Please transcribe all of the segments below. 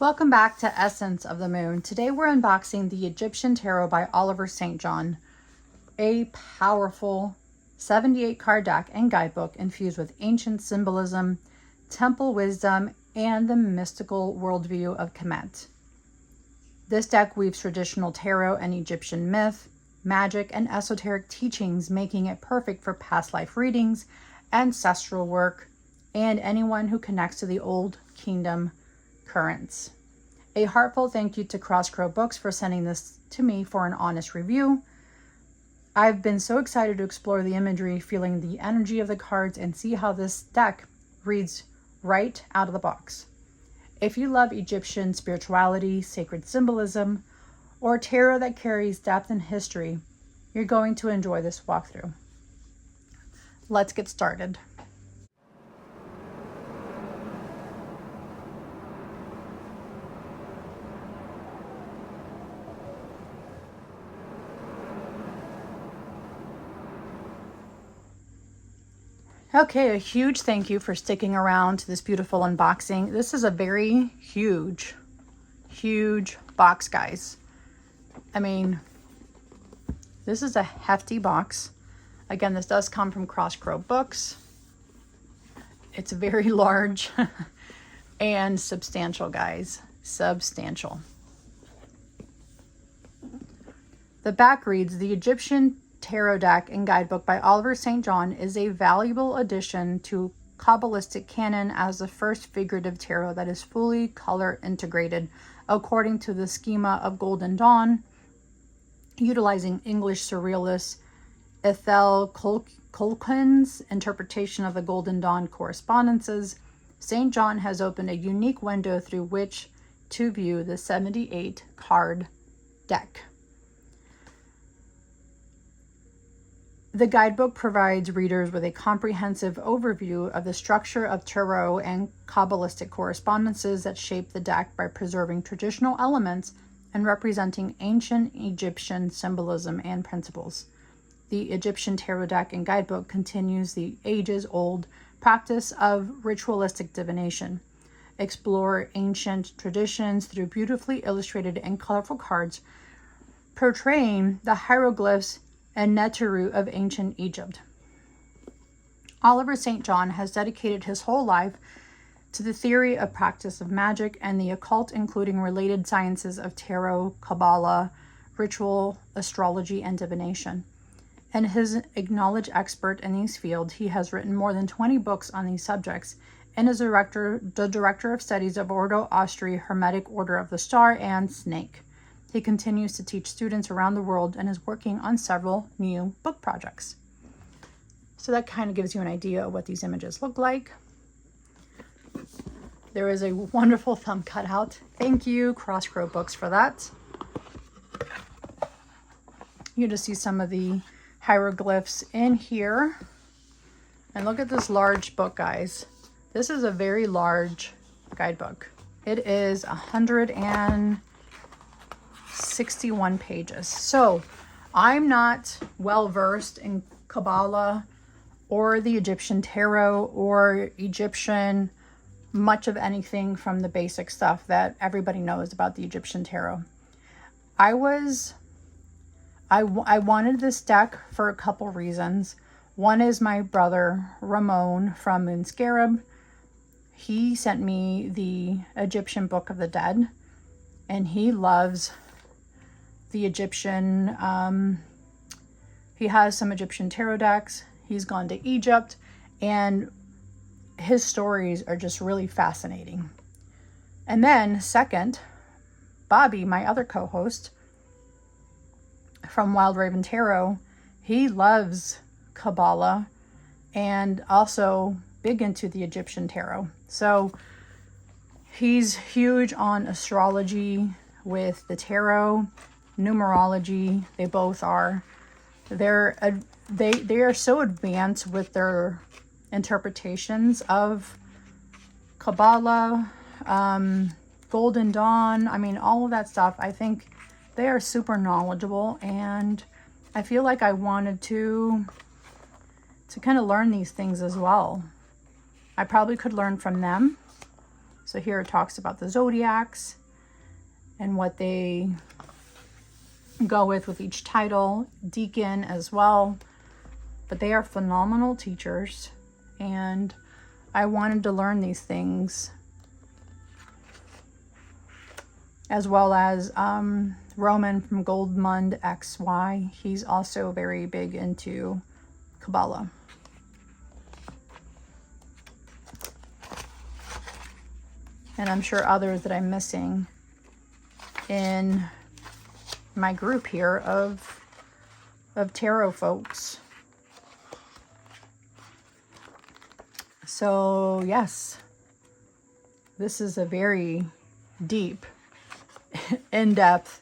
Welcome back to Essence of the Moon. Today we're unboxing the Egyptian Tarot by Oliver St. John, a powerful 78 card deck and guidebook infused with ancient symbolism, temple wisdom, and the mystical worldview of Kemet. This deck weaves traditional tarot and Egyptian myth, magic, and esoteric teachings, making it perfect for past life readings, ancestral work, and anyone who connects to the old kingdom currents. A heartfelt thank you to Crow Books for sending this to me for an honest review. I've been so excited to explore the imagery, feeling the energy of the cards, and see how this deck reads right out of the box. If you love Egyptian spirituality, sacred symbolism, or tarot that carries depth and history, you're going to enjoy this walkthrough. Let's get started. Okay, a huge thank you for sticking around to this beautiful unboxing. This is a very huge box, guys. I mean, this is a hefty box. Again, this does come from Crow Books. It's very large and substantial, guys. Substantial. The back reads, the Egyptian Tarot deck and guidebook by Oliver St. John is a valuable addition to Kabbalistic canon as the first figurative tarot that is fully color integrated according to the schema of Golden Dawn, utilizing English surrealist Ethel Colquinn's interpretation of the Golden Dawn correspondences. St. John has opened a unique window through which to view the 78 card deck. The guidebook provides readers with a comprehensive overview of the structure of tarot and Kabbalistic correspondences that shape the deck by preserving traditional elements and representing ancient Egyptian symbolism and principles. The Egyptian Tarot deck and guidebook continues the ages-old practice of ritualistic divination. Explore ancient traditions through beautifully illustrated and colorful cards portraying the hieroglyphs and Neteru of ancient Egypt. Oliver St. John has dedicated his whole life to the theory of practice of magic and the occult, including related sciences of tarot, Kabbalah, ritual, astrology, and divination. And his acknowledged expert in these fields, he has written more than 20 books on these subjects and is the director of studies of Ordo Austri, Hermetic Order of the Star, and Snake. He continues to teach students around the world and is working on several new book projects. So that kind of gives you an idea of what these images look like. There is a wonderful thumb cutout. Thank you, Crow Books, for that. You just see some of the hieroglyphs in here. And look at this large book, guys. This is a very large guidebook. It is 161 pages. So I'm not well versed in Kabbalah or the Egyptian Tarot or Egyptian, much of anything from the basic stuff that everybody knows about the Egyptian Tarot. I wanted this deck for a couple reasons. One is my brother Ramon from Moon Scarab. He sent me the Egyptian Book of the Dead, and he loves the Egyptian. He has some Egyptian tarot decks. He's gone to Egypt, and his stories are just really fascinating. And then second, Bobby, my other co-host from Wild Raven Tarot, he loves Kabbalah and also big into the Egyptian Tarot. So he's huge on astrology with the tarot, numerology. They both are. They are so advanced with their interpretations of Kabbalah, Golden Dawn. I mean, all of that stuff. I think they are super knowledgeable, and I feel like I wanted to kind of learn these things as well. I probably could learn from them. So here it talks about the zodiacs and what they go with each title, deacon as well. But they are phenomenal teachers, and I wanted to learn these things, as well as Roman from Goldmund XY. He's also very big into Kabbalah. And I'm sure others that I'm missing in my group here of tarot folks. So yes, this is a very deep, in-depth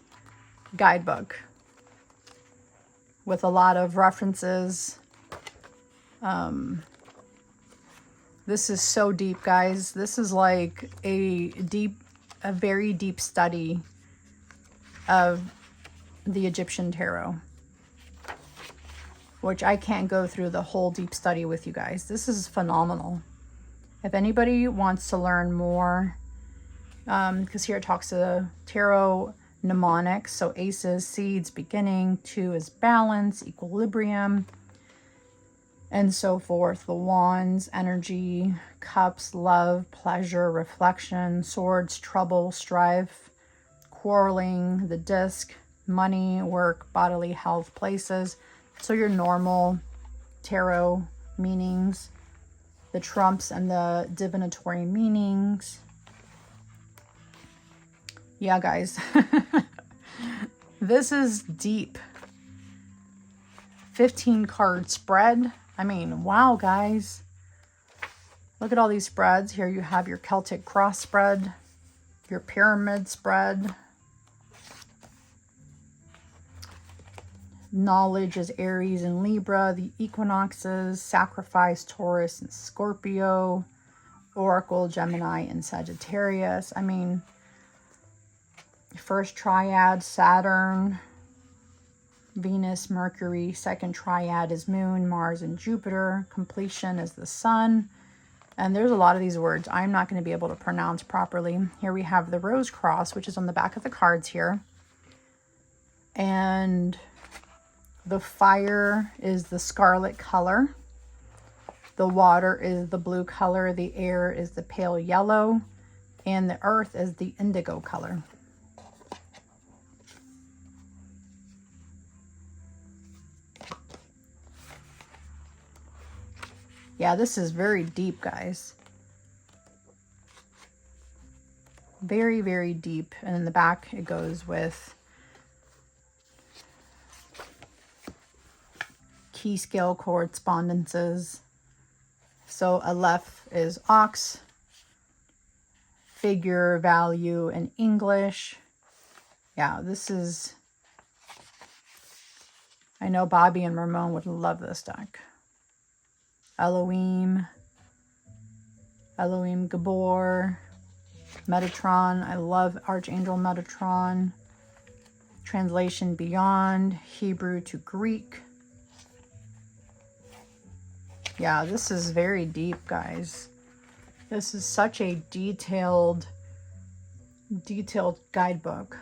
guidebook with a lot of references. This is so deep, guys. This is like a very deep study of the Egyptian tarot, which I can't go through the whole deep study with you guys. This is phenomenal. If anybody wants to learn more, because here it talks to tarot mnemonics, so aces, seeds, beginning, 2 is balance, equilibrium, and so forth. The wands, energy, cups, love, pleasure, reflection, swords, trouble, strife, quarreling, the disc, money, work, bodily health, places. So your normal tarot meanings, the trumps and the divinatory meanings. Yeah, guys. This is deep. 15 card spread. I mean, wow, guys. Look at all these spreads. Here you have your Celtic cross spread, your pyramid spread. Knowledge is Aries and Libra, the equinoxes, sacrifice, Taurus and Scorpio, Oracle, Gemini and Sagittarius. I mean, first triad, Saturn, Venus, Mercury. Second triad is Moon, Mars, and Jupiter. Completion is the Sun. And there's a lot of these words I'm not going to be able to pronounce properly. Here we have the Rose Cross, which is on the back of the cards here. And the fire is the scarlet color. The water is the blue color. The air is the pale yellow. And the earth is the indigo color. Yeah, this is very deep, guys. Very, very deep. And in the back, it goes with key scale correspondences. So Aleph is ox, figure, value in English. Yeah, this is, I know Bobby and Ramon would love this deck. Elohim, Gabor, Metatron. I love Archangel Metatron. Translation Beyond, Hebrew to Greek. Yeah, this is very deep, guys. This is such a detailed guidebook.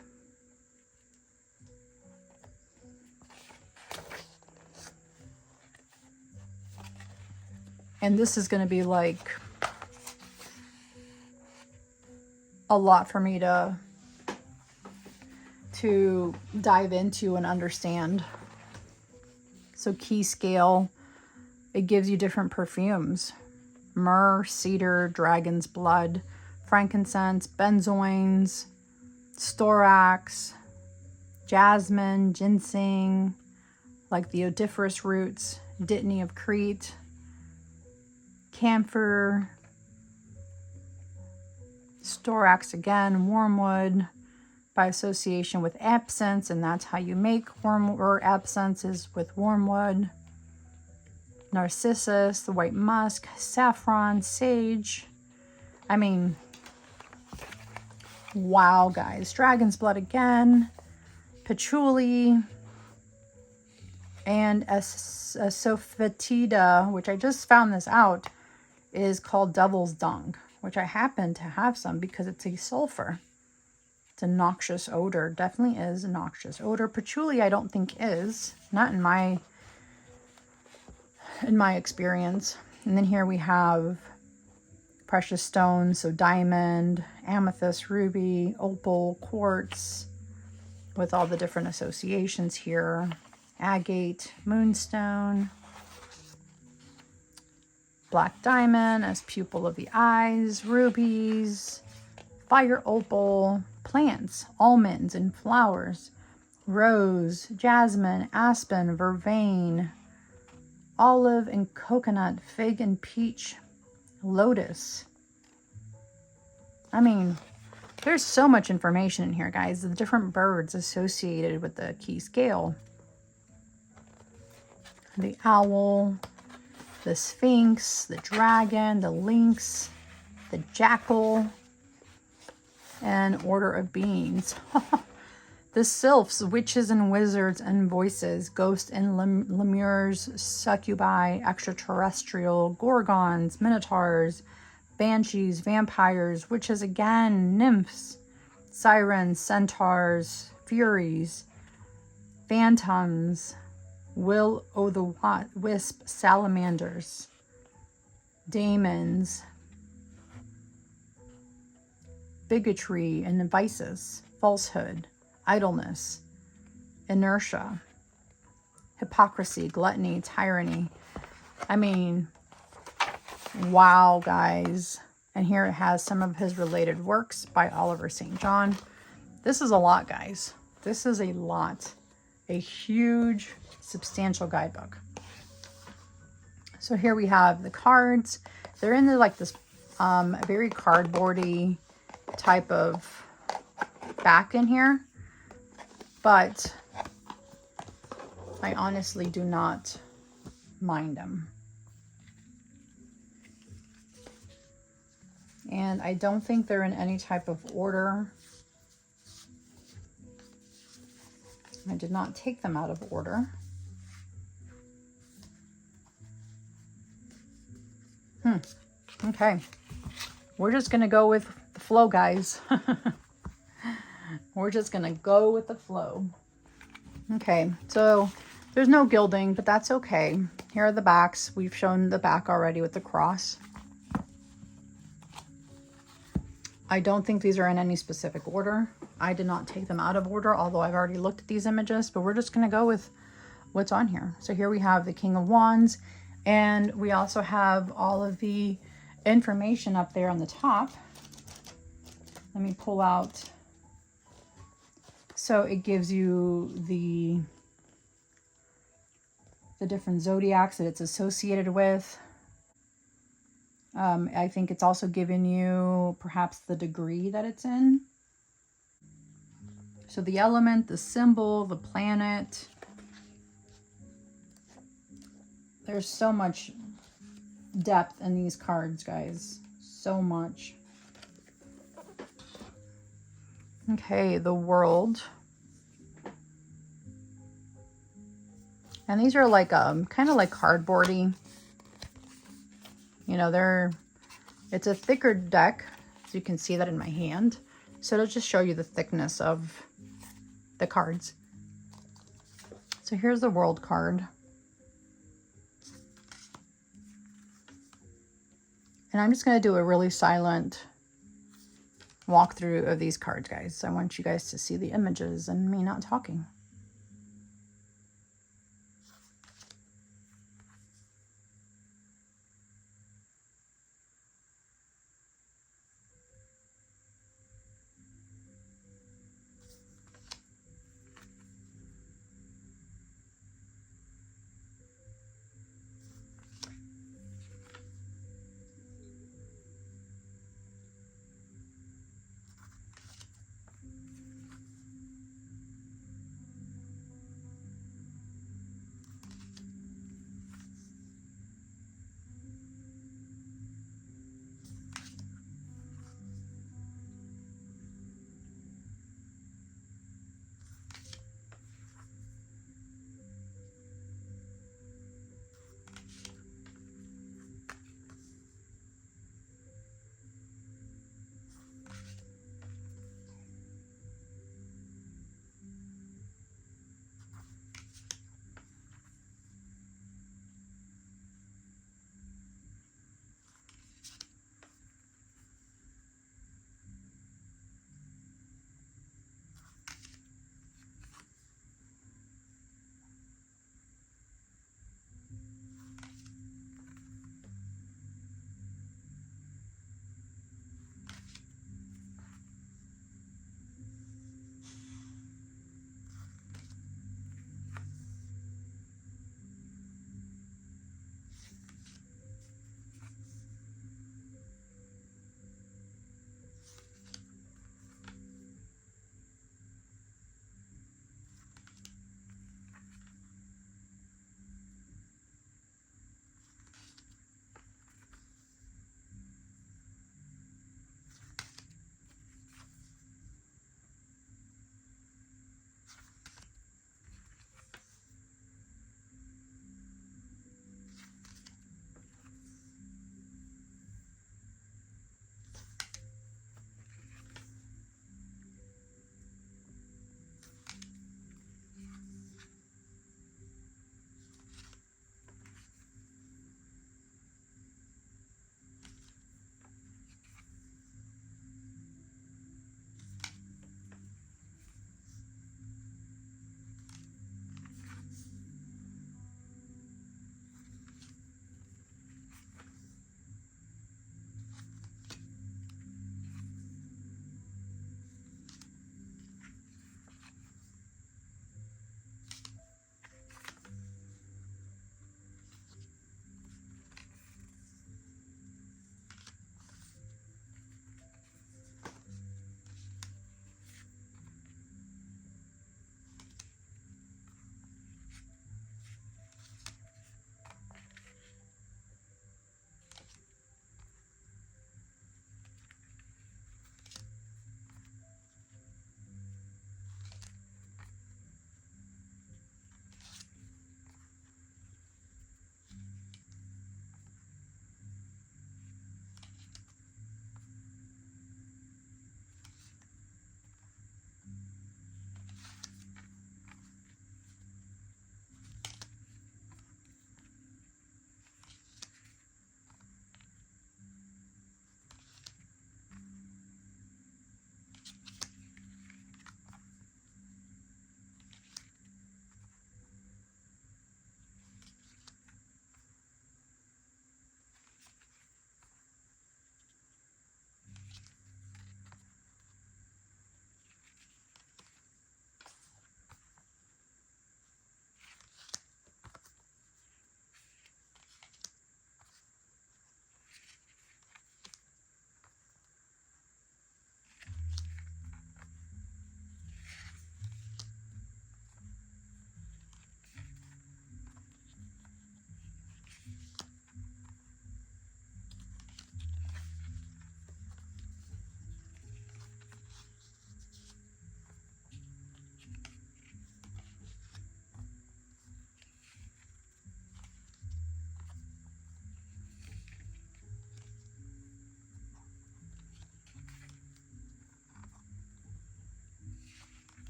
And this is going to be like a lot for me to dive into and understand. So key scale, it gives you different perfumes. Myrrh, cedar, dragon's blood, frankincense, benzoins, storax, jasmine, ginseng, like the odoriferous roots, dittany of Crete, camphor, storax again, wormwood, by association with absinthe, and that's how you make absinthe is with wormwood. Narcissus, the white musk, saffron, sage. I mean, wow, guys. Dragon's blood again, patchouli, and asafoetida, which I just found this out, is called devil's dung. which I happen to have some because it's a sulfur. It's a noxious odor. Definitely is a noxious odor. Patchouli I don't think is. Not in my experience. And then here we have precious stones. So diamond, amethyst, ruby, opal, quartz, with all the different associations here. Agate, moonstone, black diamond as pupil of the eyes, rubies, fire opal, plants, almonds and flowers, rose, jasmine, aspen, vervain, olive and coconut, fig and peach, lotus. I mean, there's so much information in here, guys. The different birds associated with the key scale. The owl, the sphinx, the dragon, the lynx, the jackal, and order of beings. The sylphs, witches and wizards and voices, ghosts and lemures, succubi, extraterrestrial, gorgons, minotaurs, banshees, vampires, witches again, nymphs, sirens, centaurs, furies, phantoms, will-o'-the-wisp, salamanders, daemons, bigotry and vices, falsehood, idleness, inertia, hypocrisy, gluttony, tyranny. I mean, wow, guys. And here it has some of his related works by Oliver St. John. This is a lot, guys. This is a lot. A huge, substantial guidebook. So here we have the cards. They're in like this very cardboardy type of back in here, but I honestly do not mind them. And I don't think they're in any type of order. I did not take them out of order. Okay. We're just going to go with the flow, guys. We're just going to go with the flow. Okay, so there's no gilding, but that's okay. Here are the backs. We've shown the back already with the cross. I don't think these are in any specific order. I did not take them out of order, although I've already looked at these images, but we're just going to go with what's on here. So here we have the King of Wands, and we also have all of the information up there on the top. Let me pull out. So it gives you the different zodiacs that it's associated with. I think it's also given you perhaps the degree that it's in. So the element, the symbol, the planet. There's so much depth in these cards, guys. So much. Okay, the world. And these are like kind of like cardboardy. You know, it's a thicker deck, so you can see that in my hand. So it'll just show you the thickness of the cards. So here's the world card. And I'm just going to do a really silent walkthrough of these cards, guys. I want you guys to see the images and me not talking.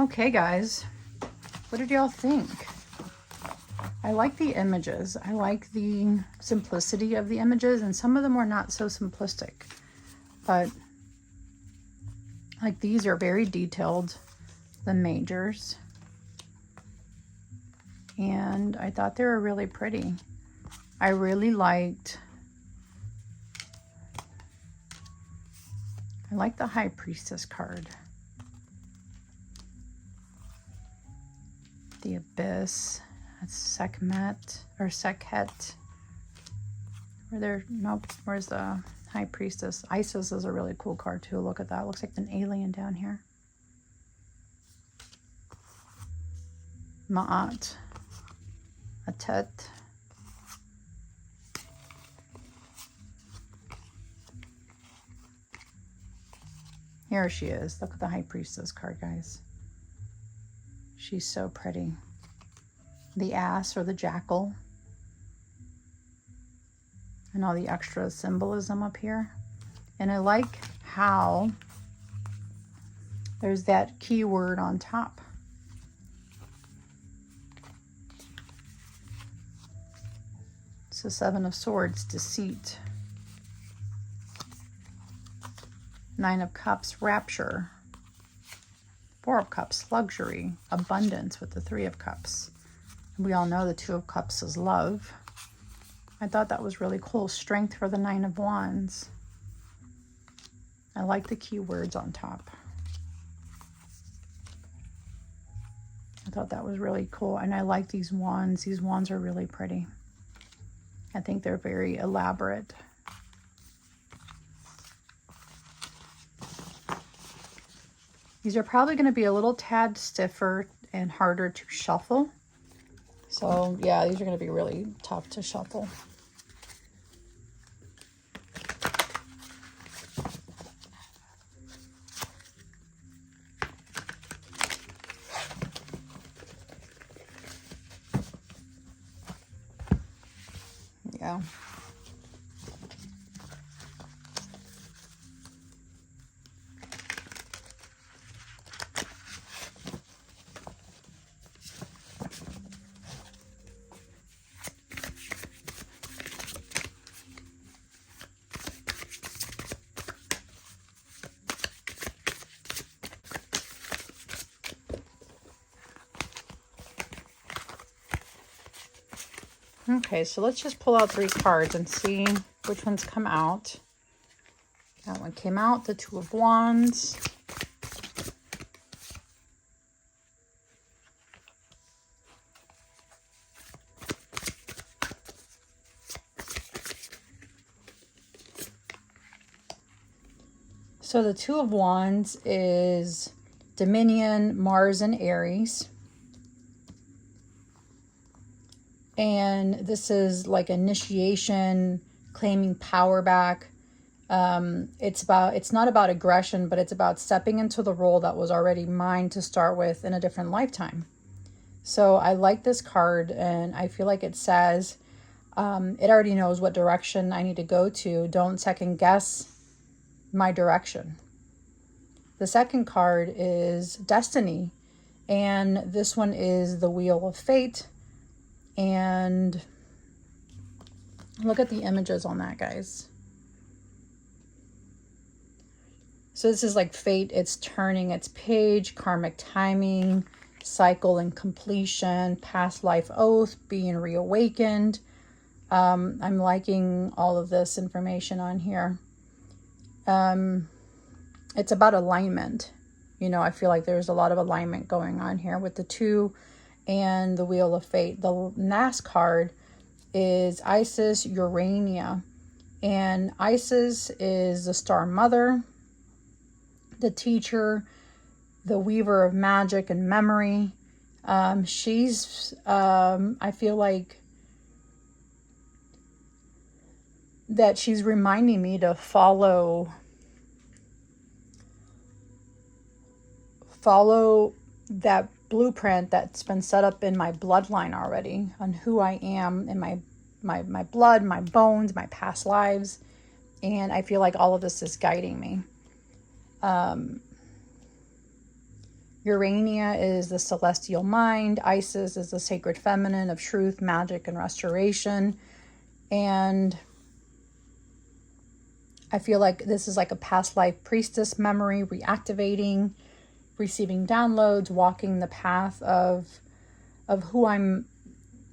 Okay, guys, what did y'all think? I like the images. I like the simplicity of the images, and some of them were not so simplistic, but like these are very detailed, the majors, and I thought they were really pretty. I really liked, I like the High Priestess card. The Abyss, that's Sekhmet, or Sekhet. Nope, where's the High Priestess? Isis is a really cool card too. Look at that, looks like an alien down here. Ma'at, Atet. Here she is. Look at the High Priestess card, guys. She's so pretty. The ass or the jackal. And all the extra symbolism up here. And I like how there's that keyword on top. It's the Seven of Swords, deceit. Nine of Cups, rapture. Four of Cups, luxury, abundance with the Three of Cups. We all know the Two of Cups is love. I thought that was really cool. Strength for the Nine of Wands. I like the keywords on top. I thought that was really cool. And I like these wands. These wands are really pretty. I think they're very elaborate. These are probably going to be a little tad stiffer and harder to shuffle. So yeah, these are going to be really tough to shuffle. Yeah. Okay, so let's just pull out 3 cards and see which ones come out. That one came out, the Two of Wands. So the Two of Wands is Dominion, Mars, and Aries. And this is like initiation, claiming power back. It's not about aggression, but it's about stepping into the role that was already mine to start with in a different lifetime. So I like this card, and I feel like it says, it already knows what direction I need to go to. Don't second guess my direction. The second card is Destiny, and this one is the Wheel of Fate. And look at the images on that, guys. So this is like fate. It's turning its page, karmic timing, cycle and completion, past life oath, being reawakened. I'm liking all of this information on here. It's about alignment. You know, I feel like there's a lot of alignment going on here with the two and the Wheel of Fate. The last card is Isis Urania. And Isis is the star mother, the teacher, the weaver of magic and memory. She's, I feel like that she's reminding me to follow that blueprint that's been set up in my bloodline already on who I am in my blood, my bones, my past lives. And I feel like all of this is guiding me. Urania is the celestial mind. Isis is the sacred feminine of truth, magic, and restoration. And I feel like this is like a past life priestess memory reactivating, receiving downloads, walking the path of who I'm,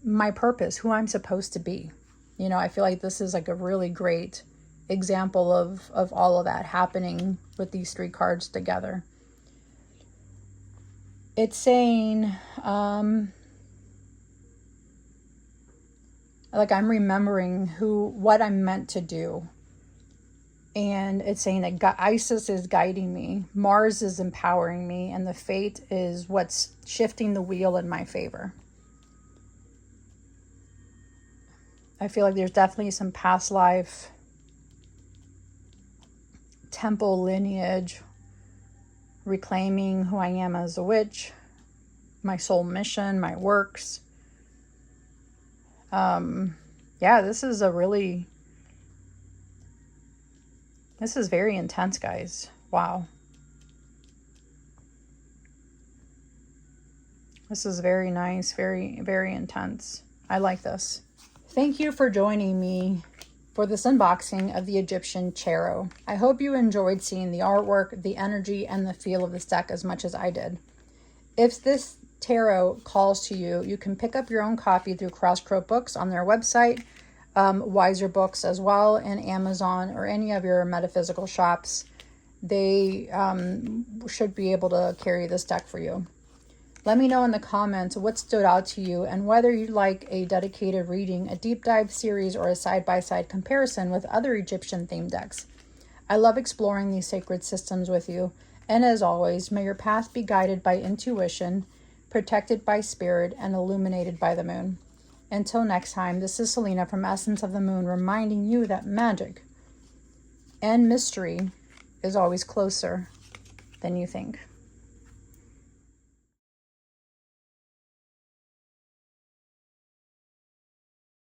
my purpose, who I'm supposed to be. You know, I feel like this is like a really great example of all of that happening with these 3 cards together. It's saying, like I'm remembering what I'm meant to do. And it's saying that Isis is guiding me, Mars is empowering me, and the fate is what's shifting the wheel in my favor. I feel like there's definitely some past life, temple lineage, reclaiming who I am as a witch, my soul mission, my works. Yeah, this is very intense, guys. Wow. This is very nice, very, very intense. I like this. Thank you for joining me for this unboxing of the Egyptian Tarot. I hope you enjoyed seeing the artwork, the energy, and the feel of this deck as much as I did. If this tarot calls to you, you can pick up your own copy through Crossroad Books on their website, Wiser Books as well, and Amazon or any of your metaphysical shops. They should be able to carry this deck for you. Let me know in the comments what stood out to you and whether you'd like a dedicated reading, a deep dive series, or a side-by-side comparison with other Egyptian themed decks. I love exploring these sacred systems with you, and as always, may your path be guided by intuition, protected by spirit, and illuminated by the moon. Until next time, this is Selena from Essence of the Moon, reminding you that magic and mystery is always closer than you think.